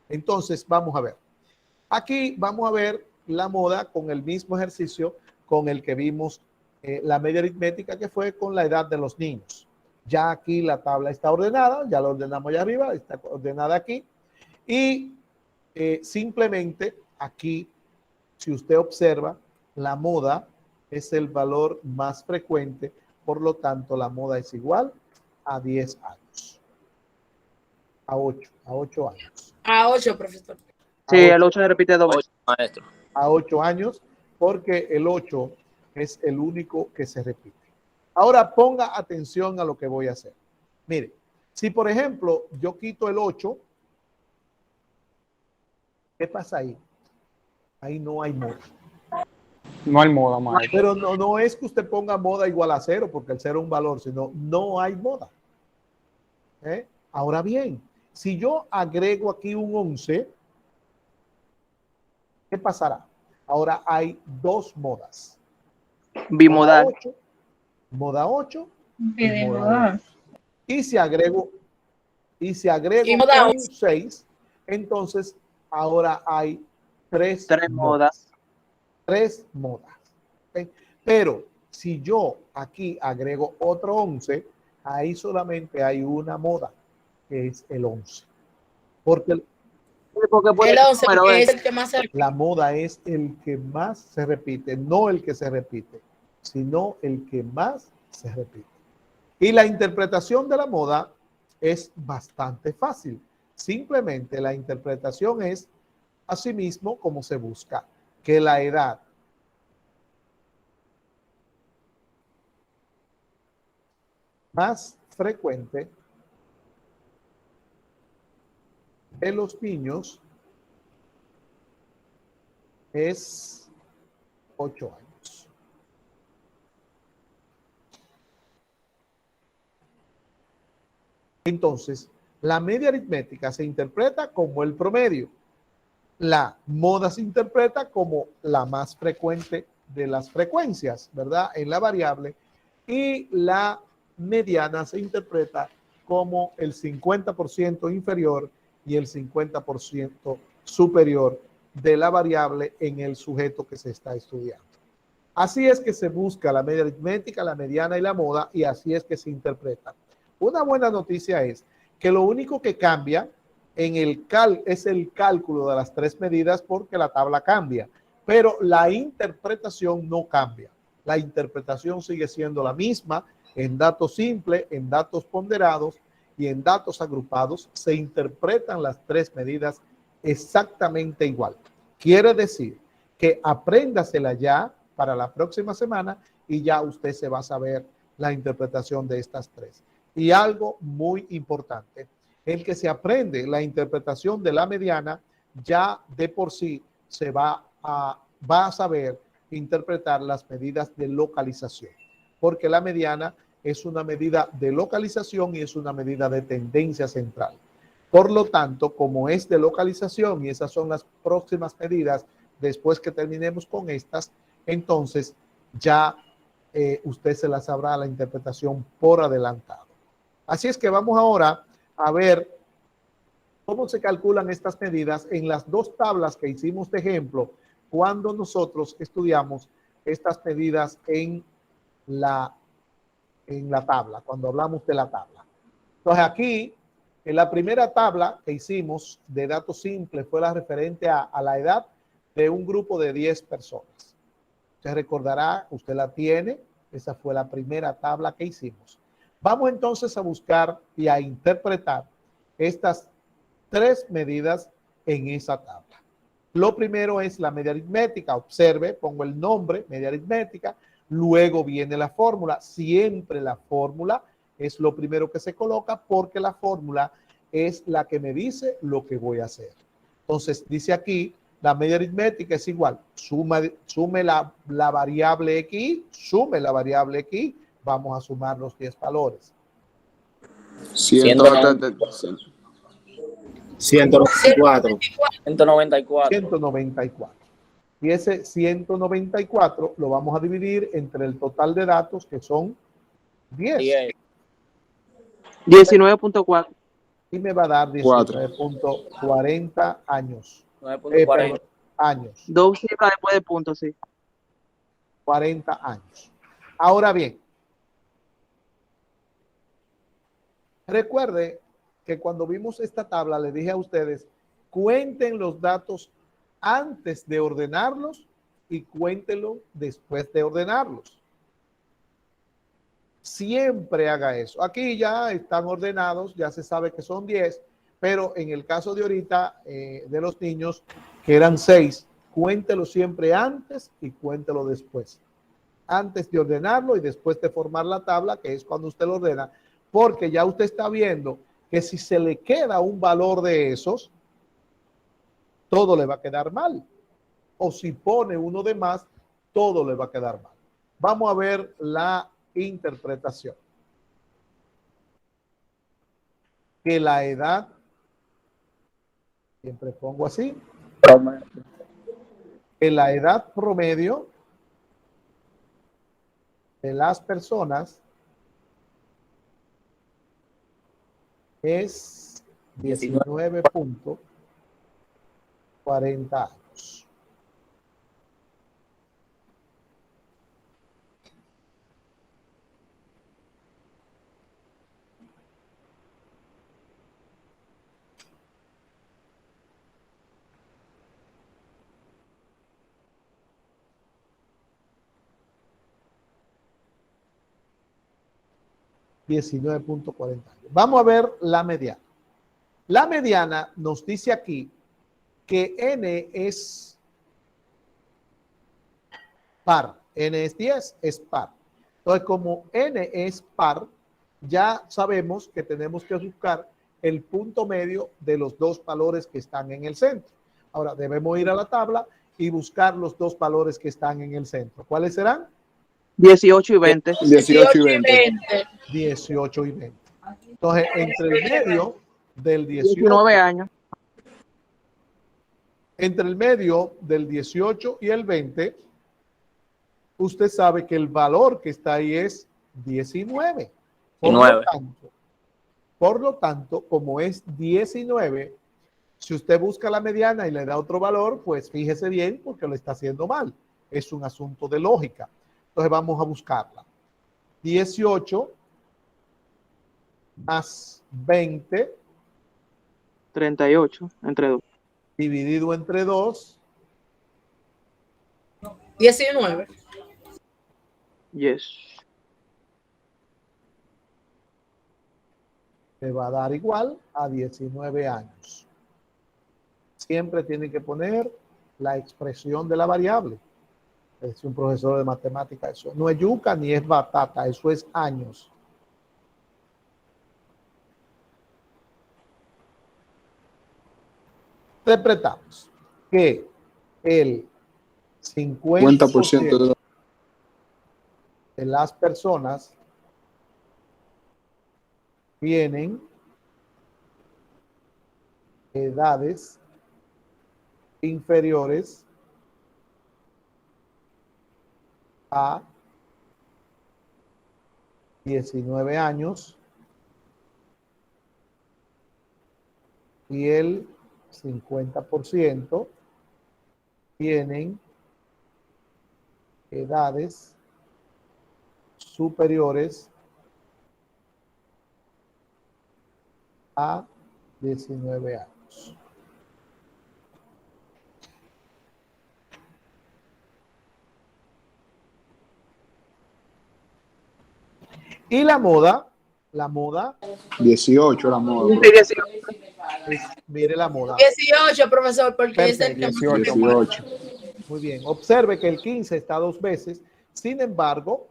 Speaker 1: Entonces, vamos a ver. Aquí vamos a ver la moda con el mismo ejercicio con el que vimos la media aritmética, que fue con la edad de los niños. Ya aquí la tabla está ordenada, ya la ordenamos allá arriba, está ordenada aquí. Y simplemente aquí, si usted observa, la moda es el valor más frecuente, por lo tanto la moda es igual a 10 años. A 8 años.
Speaker 3: A 8, profesor.
Speaker 2: Sí, el 8 se repite dos veces. Maestro.
Speaker 1: A 8 años, porque el 8 es el único que se repite. Ahora ponga atención a lo que voy a hacer. Mire, si por ejemplo yo quito el 8, ¿qué pasa ahí? Ahí no hay moda.
Speaker 4: No hay moda, maestro.
Speaker 1: Pero no es que usted ponga moda igual a 0, porque el 0 es un valor, sino no hay moda. Ahora bien, si yo agrego aquí un 11, ¿qué pasará? Ahora hay dos modas.
Speaker 2: Bimodal.
Speaker 1: Moda 8 y moda
Speaker 3: Bimodal.
Speaker 1: 11. Y si agrego
Speaker 3: Y moda
Speaker 1: un 6, entonces ahora hay tres
Speaker 2: modas.
Speaker 1: Tres modas. ¿Okay? Pero si yo aquí agrego otro 11, ahí solamente hay una moda, que es el 11. Porque
Speaker 3: el 11 es el que más se repite.
Speaker 1: la moda es el que más se repite, no el que se repite, sino el que más se repite. Y la interpretación de la moda es bastante fácil. Simplemente la interpretación es asimismo como se busca que la edad más frecuente de los niños es 8 años. Entonces, la media aritmética se interpreta como el promedio. La moda se interpreta como la más frecuente de las frecuencias, ¿verdad? En la variable. Y la mediana se interpreta como el 50% inferior y el 50% superior de la variable en el sujeto que se está estudiando. Así es que se busca la media aritmética, la mediana y la moda, y así es que se interpreta. Una buena noticia es que lo único que cambia es el cálculo de las tres medidas, porque la tabla cambia, pero la interpretación no cambia. La interpretación sigue siendo la misma. En datos simples, en datos ponderados y en datos agrupados se interpretan las tres medidas exactamente igual. Quiere decir que apréndasela ya para la próxima semana y ya usted se va a saber la interpretación de estas tres. Y algo muy importante, el que se aprende la interpretación de la mediana, ya de por sí se va a saber interpretar las medidas de localización, porque la mediana es una medida de localización y es una medida de tendencia central. Por lo tanto, como es de localización y esas son las próximas medidas después que terminemos con estas, entonces ya usted se la sabrá la interpretación por adelantado. Así es que vamos ahora a ver cómo se calculan estas medidas en las dos tablas que hicimos de ejemplo cuando nosotros estudiamos estas medidas en la tabla, cuando hablamos de la tabla. Entonces aquí, en la primera tabla que hicimos de datos simples fue la referente a la edad de un grupo de 10 personas. Usted recordará, usted la tiene, esa fue la primera tabla que hicimos. Vamos entonces a buscar y a interpretar estas tres medidas en esa tabla. Lo primero es la media aritmética. Observe, pongo el nombre, media aritmética. Luego viene la fórmula. Siempre la fórmula es lo primero que se coloca, porque la fórmula es la que me dice lo que voy a hacer. Entonces, dice aquí, la media aritmética es igual. Sume la variable X, sume la variable X, vamos a sumar los 10 valores.
Speaker 5: 194.
Speaker 1: 194. Y ese 194 lo vamos a dividir entre el total de datos, que son 10.
Speaker 2: 19.4.
Speaker 1: Y me va a dar 19.40 años. 9.40 años.
Speaker 2: 2 cifras después de punto, sí.
Speaker 1: 40 años. Ahora bien, recuerde que cuando vimos esta tabla, le dije a ustedes, cuenten los datos antes de ordenarlos y cuéntenlo después de ordenarlos. Siempre haga eso. Aquí ya están ordenados, ya se sabe que son 10, pero en el caso de ahorita de los niños, que eran 6, cuéntelo siempre antes y cuéntelo después. Antes de ordenarlo y después de formar la tabla, que es cuando usted lo ordena, porque ya usted está viendo que si se le queda un valor de esos, todo le va a quedar mal. O si pone uno de más, todo le va a quedar mal. Vamos a ver la interpretación. Que la edad, siempre pongo así, que la edad promedio de las personas es 19.40 años. $19.40. Vamos a ver la mediana. La mediana nos dice aquí que n es par. N es 10, es par. Entonces, como n es par, ya sabemos que tenemos que buscar el punto medio de los dos valores que están en el centro. Ahora, debemos ir a la tabla y buscar los dos valores que están en el centro. ¿Cuáles serán?
Speaker 2: 18 y 20.
Speaker 5: 18 y 20.
Speaker 1: 18 y 20. Entonces, entre el medio del 18,
Speaker 2: 19 años.
Speaker 1: entre el medio del 18 y el 20, usted sabe que el valor que está ahí es 19. Por lo tanto, como es 19, si usted busca la mediana y le da otro valor, pues fíjese bien porque lo está haciendo mal. Es un asunto de lógica. Entonces vamos a buscarla. 18 más 20
Speaker 2: 38 entre 2.
Speaker 1: dividido entre 2.
Speaker 3: 19.
Speaker 2: Yes.
Speaker 1: Me va a dar igual a 19 años. Siempre tiene que poner la expresión de la variable. Es un profesor de matemática. Eso no es yuca ni es batata, eso es años. Interpretamos que el 50% de las personas tienen edades inferiores a 19 años y el 50% tienen edades superiores a 19 años. Y la moda
Speaker 5: 18 la moda.
Speaker 1: Mire la moda.
Speaker 3: 18, profesor, porque es el que
Speaker 5: 18.
Speaker 1: Muy bien. Observe que el 15 está 2 veces. Sin embargo,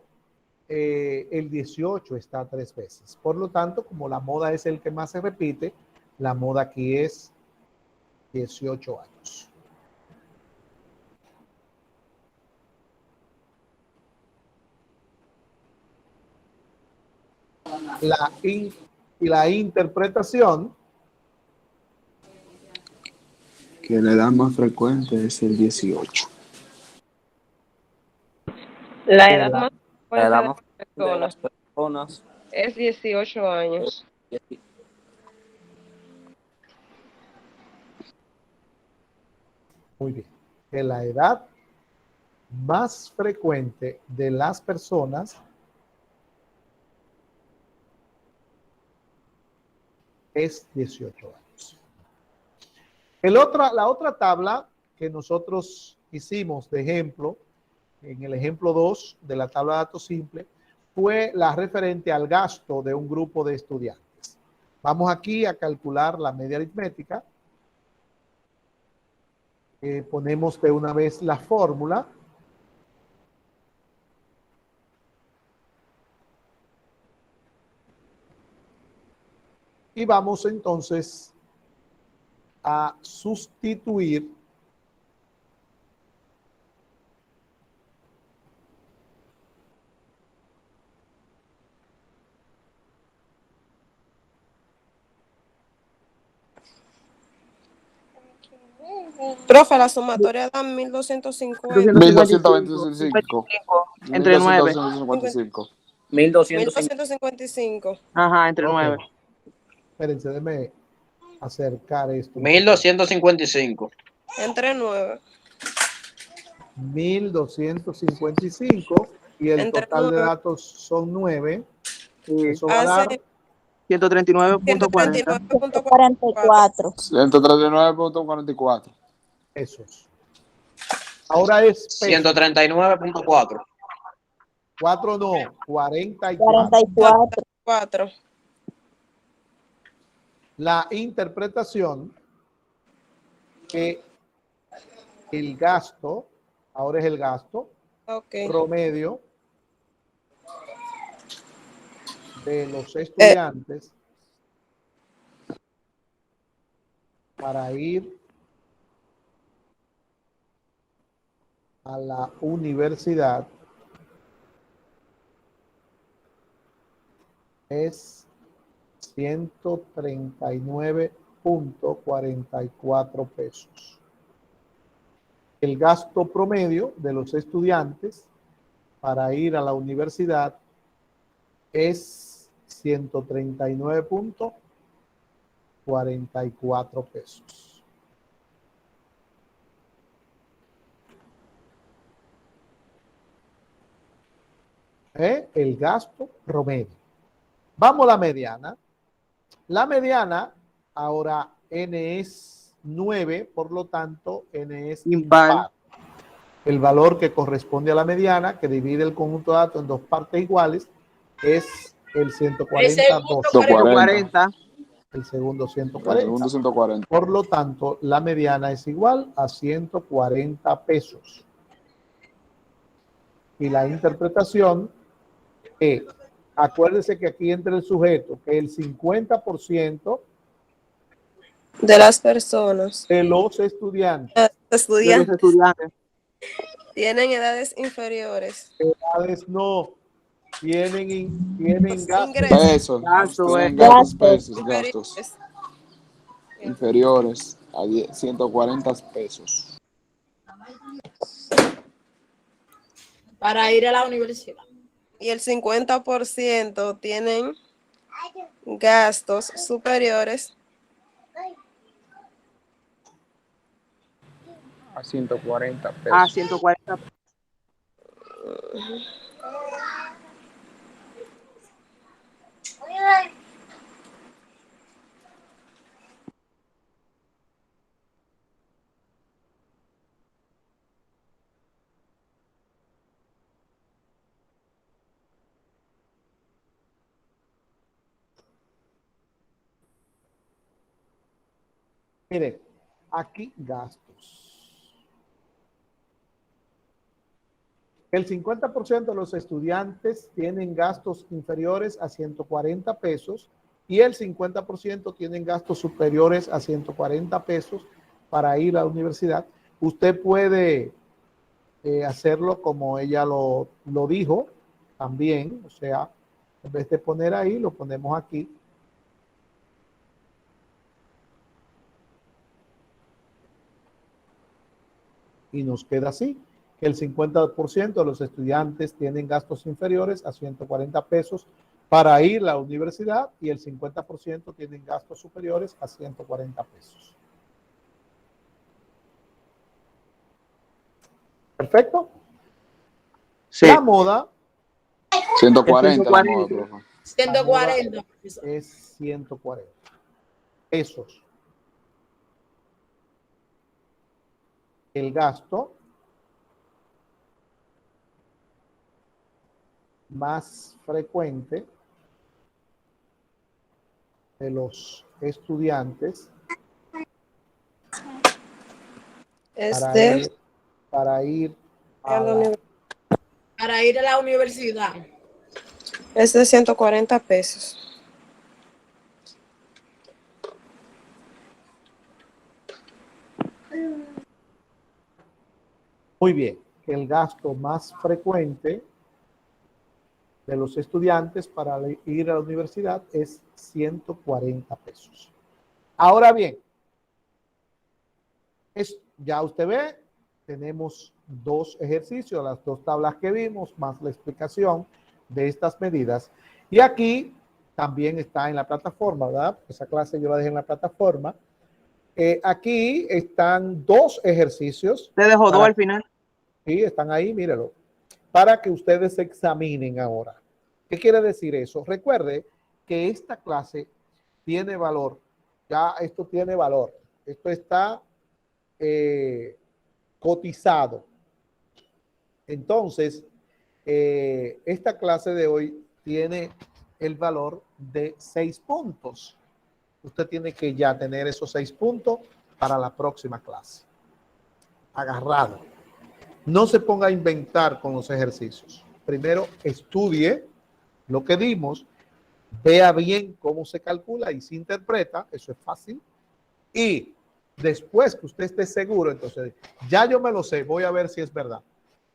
Speaker 1: el 18 está 3 veces. Por lo tanto, como la moda es el que más se repite, La moda aquí es 18 años. Y la interpretación,
Speaker 5: Que la edad más frecuente es el 18.
Speaker 6: La
Speaker 1: que
Speaker 6: edad
Speaker 1: la-
Speaker 6: más
Speaker 7: La
Speaker 6: fuerte
Speaker 7: edad
Speaker 6: de
Speaker 7: más
Speaker 6: las
Speaker 7: de las
Speaker 6: personas
Speaker 7: personas
Speaker 6: es 18 años.
Speaker 7: es
Speaker 1: muy bien, que la edad más frecuente de las personas es 18 años. La otra tabla que nosotros hicimos de ejemplo, en el ejemplo 2 de la tabla de datos simple, fue la referente al gasto de un grupo de estudiantes. Vamos aquí a calcular la media aritmética. Ponemos de una vez la fórmula. Y vamos entonces a sustituir
Speaker 6: Profe, la sumatoria da 1250.
Speaker 2: 255
Speaker 4: 1225.
Speaker 2: entre 9.
Speaker 4: 1255.
Speaker 7: 1250.
Speaker 6: 1255.
Speaker 2: Ajá, entre
Speaker 1: Ok.
Speaker 2: 9.
Speaker 1: Espérense, déjenme acercar esto.
Speaker 8: 1255.
Speaker 6: Entre 9.
Speaker 1: 1255 y el
Speaker 6: Entre
Speaker 1: total de
Speaker 6: 9.
Speaker 1: datos son 9.
Speaker 2: Sí.
Speaker 1: Eso va a dar
Speaker 6: Hace
Speaker 2: 139.40.
Speaker 6: 139.44.
Speaker 4: 139.44.
Speaker 1: pesos. Ahora es pesos.
Speaker 8: 139.4.
Speaker 1: 4 no, 44.
Speaker 6: 4.
Speaker 1: La interpretación que el gasto, ahora es el gasto
Speaker 6: Ok.
Speaker 1: promedio de los estudiantes para ir a la universidad es 139.44 pesos. El gasto promedio de los estudiantes para ir a la universidad es 139.44 pesos. El gasto promedio. Vamos a la mediana. La mediana, ahora n es 9, por lo tanto n es
Speaker 2: Impar.
Speaker 1: impar. El valor que corresponde a la mediana, que divide el conjunto de datos en dos partes iguales, es el 140, 12.
Speaker 2: 140.
Speaker 1: El segundo
Speaker 4: El
Speaker 1: 140.
Speaker 4: segundo 140.
Speaker 1: Por lo tanto, la mediana es igual a 140 pesos. Y la interpretación es, acuérdese que aquí entra el sujeto, que el 50%
Speaker 6: De las personas.
Speaker 1: de los estudiantes
Speaker 2: De los
Speaker 6: Estudiantes
Speaker 2: estudiantes.
Speaker 6: tienen edades inferiores.
Speaker 1: no tienen gastos
Speaker 6: Ingresos
Speaker 4: Pesos.
Speaker 2: Gasto,
Speaker 4: Tienen gastos, pesos, gastos
Speaker 6: inferiores.
Speaker 4: inferiores a 140 pesos.
Speaker 3: Para ir a la universidad.
Speaker 6: Y el 50% tienen gastos superiores
Speaker 4: A 140
Speaker 2: a
Speaker 4: pesos.
Speaker 2: 140.
Speaker 1: Mire, aquí gastos. El 50% de los estudiantes tienen gastos inferiores a 140 pesos y el 50% tienen gastos superiores a 140 pesos para ir a la universidad. Usted puede hacerlo como ella lo dijo también, o sea, en vez de poner ahí, lo ponemos aquí. Y nos queda así, que el 50% de los estudiantes tienen gastos inferiores a 140 pesos para ir a la universidad y el 50% tienen gastos superiores a 140 pesos. ¿Perfecto?
Speaker 2: Sí.
Speaker 1: La moda
Speaker 4: 140 la
Speaker 2: 140.
Speaker 4: moda, profe.
Speaker 3: 140.
Speaker 1: es 140 pesos. El gasto más frecuente de los estudiantes para ir a
Speaker 3: Para ir a la universidad.
Speaker 6: Es de 140 pesos.
Speaker 1: Muy bien, el gasto más frecuente de los estudiantes para ir a la universidad es 140 pesos. Ahora bien, ya usted ve, tenemos dos ejercicios, las dos tablas que vimos, más la explicación de estas medidas. Y aquí también está en la plataforma, ¿verdad? Esa clase yo la dejé en la plataforma. Aquí están dos ejercicios.
Speaker 2: Te dejó dos al final.
Speaker 1: Sí, están ahí, mírelo. Para que ustedes se examinen ahora. ¿Qué quiere decir eso? Recuerde que esta clase tiene valor. Ya esto tiene valor. Esto está cotizado. Entonces, esta clase de hoy tiene el valor de 6 puntos. Usted tiene que ya tener esos 6 puntos para la próxima clase. Agarrado. No se ponga a inventar con los ejercicios. Primero, estudie lo que dimos, vea bien cómo se calcula y se interpreta, eso es fácil. Y después que usted esté seguro, entonces, ya yo me lo sé, voy a ver si es verdad.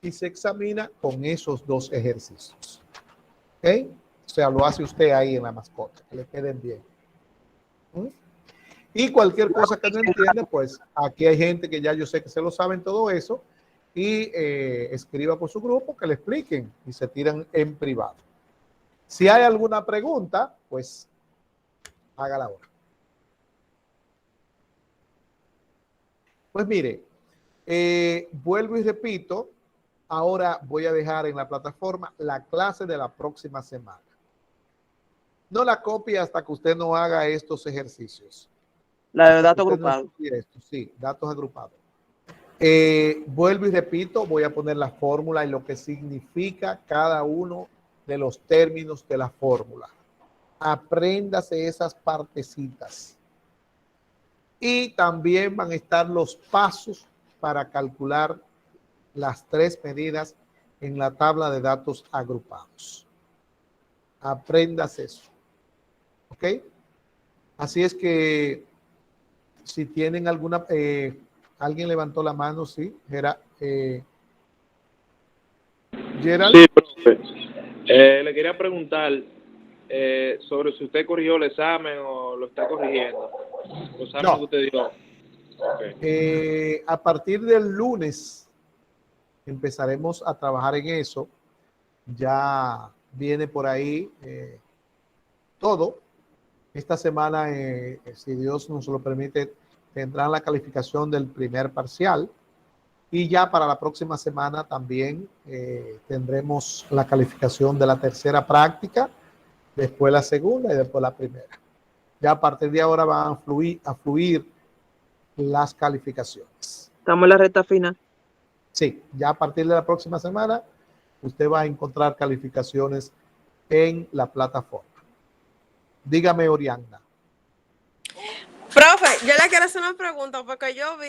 Speaker 1: Y se examina con esos dos ejercicios. ¿Ok? O sea, lo hace usted ahí en la mascota, que le queden bien. Y cualquier cosa que no entienda, pues aquí hay gente que ya yo sé que se lo saben todo eso y escriba por su grupo que le expliquen y se tiran en privado. Si hay alguna pregunta, pues hágala ahora. Pues mire, vuelvo y repito, ahora voy a dejar en la plataforma la clase de la próxima semana. No la copie hasta que usted no haga estos ejercicios.
Speaker 2: La de datos agrupados.
Speaker 1: Sí, datos agrupados. Vuelvo y repito, voy a poner la fórmula y lo que significa cada uno de los términos de la fórmula. Apréndase esas partecitas. Y también van a estar los pasos para calcular las 3 medidas en la tabla de datos agrupados. Apréndase eso. ¿Ok? Así es que si tienen alguna... alguien levantó la mano, sí. Gerald.
Speaker 7: Sí, profe. Le quería preguntar sobre si usted corrigió el examen o lo está corrigiendo. Los exámenes que usted dio. Okay.
Speaker 1: A partir del lunes empezaremos a trabajar en eso. Ya viene por ahí todo. Esta semana, si Dios nos lo permite, tendrán la calificación del primer parcial. Y ya para la próxima semana también tendremos la calificación de la tercera práctica, después la segunda y después la primera. Ya a partir de ahora van a fluir las calificaciones.
Speaker 2: Estamos en la recta final.
Speaker 1: Sí, ya a partir de la próxima semana usted va a encontrar calificaciones en la plataforma. Dígame, Oriana.
Speaker 6: Profe, yo le quiero hacer una pregunta porque yo vi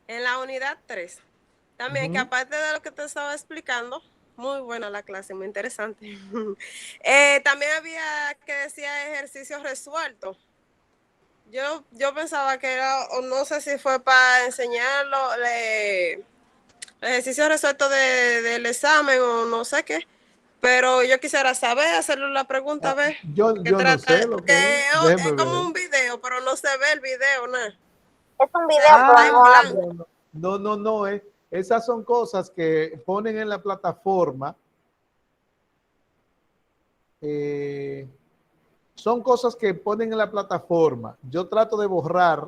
Speaker 6: en la unidad 3 también que aparte de lo que te estaba explicando, Muy buena la clase, muy interesante. También había que decía ejercicios resueltos. Yo pensaba que era, o no sé si fue para enseñarlo, ejercicios resueltos del examen o no sé qué. Pero yo quisiera saber, hacerle la pregunta, a ver
Speaker 1: Yo
Speaker 6: qué
Speaker 1: no
Speaker 6: trata.
Speaker 1: sé lo
Speaker 6: Porque
Speaker 1: que es. Déjeme
Speaker 6: es como
Speaker 1: ver.
Speaker 6: un video, pero no se ve el video, ¿no?
Speaker 9: Es un video,
Speaker 6: Está
Speaker 9: pero
Speaker 6: en
Speaker 9: no habla.
Speaker 6: blanco.
Speaker 1: No. Esas son cosas que ponen en la plataforma. Son cosas que ponen en la plataforma. Yo trato de borrar.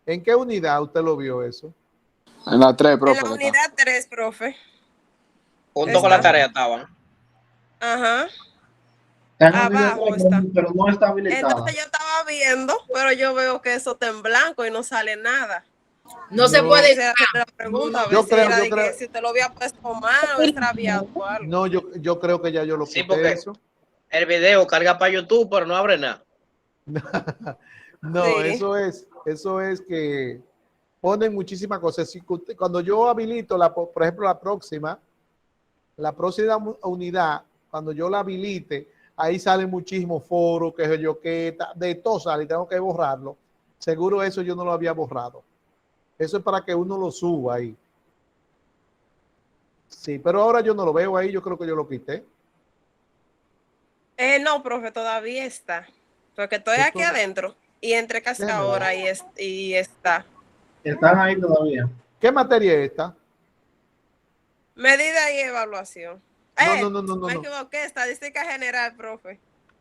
Speaker 1: ¿En qué unidad usted lo vio eso?
Speaker 4: En la 3,
Speaker 6: En
Speaker 4: profe.
Speaker 6: la
Speaker 4: que está.
Speaker 6: unidad 3, profe.
Speaker 8: Junto con la
Speaker 6: Está.
Speaker 8: tarea estaban.
Speaker 6: Ajá.
Speaker 10: Está en unidad
Speaker 6: Abajo
Speaker 10: 3,
Speaker 6: está.
Speaker 10: pero no está habilitada.
Speaker 6: Entonces yo estaba viendo, pero yo veo que eso está en blanco y no sale nada.
Speaker 3: No se
Speaker 1: No.
Speaker 3: puede.
Speaker 6: Quisiera hacerle la pregunta, a ver
Speaker 1: Yo
Speaker 6: si
Speaker 1: creo,
Speaker 6: era
Speaker 1: yo
Speaker 6: de
Speaker 1: creo.
Speaker 6: que si te lo había puesto mal o extraviado o algo.
Speaker 1: No, yo creo que ya yo lo
Speaker 8: Sí,
Speaker 1: quité
Speaker 8: porque
Speaker 1: eso.
Speaker 8: el video carga para YouTube, pero no abre nada.
Speaker 1: No,
Speaker 6: Sí.
Speaker 1: eso es que ponen muchísimas cosas. Cuando yo habilito, por ejemplo, la próxima unidad, cuando yo la habilite, ahí salen muchísimos foros, que yo que de todo sale y tengo que borrarlo. Seguro eso yo no lo había borrado. Eso es para que uno lo suba ahí. Sí, pero ahora yo no lo veo ahí, yo creo que yo lo quité.
Speaker 6: No, profe, todavía está. Porque estoy
Speaker 1: Esto-
Speaker 6: aquí adentro y entré casi
Speaker 1: Déjeme
Speaker 6: ahora
Speaker 1: ver.
Speaker 6: y está.
Speaker 10: Están ahí todavía.
Speaker 1: ¿Qué materia es esta?
Speaker 6: Medida y evaluación.
Speaker 1: No.
Speaker 6: Me equivoqué, estadística general, profe.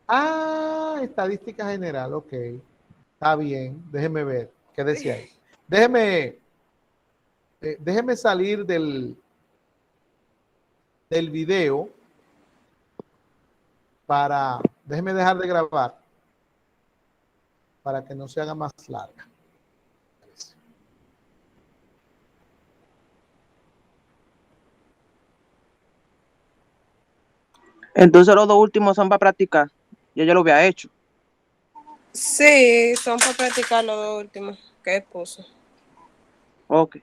Speaker 1: Ah, estadística general, ok. Está bien, déjeme ver. ¿Qué decía ahí? Déjeme salir del video déjeme dejar de grabar para que no se haga más larga.
Speaker 2: Entonces los dos últimos son para practicar. Ya yo lo había hecho.
Speaker 6: Sí, son para practicar los dos últimos que puso.
Speaker 2: Ok.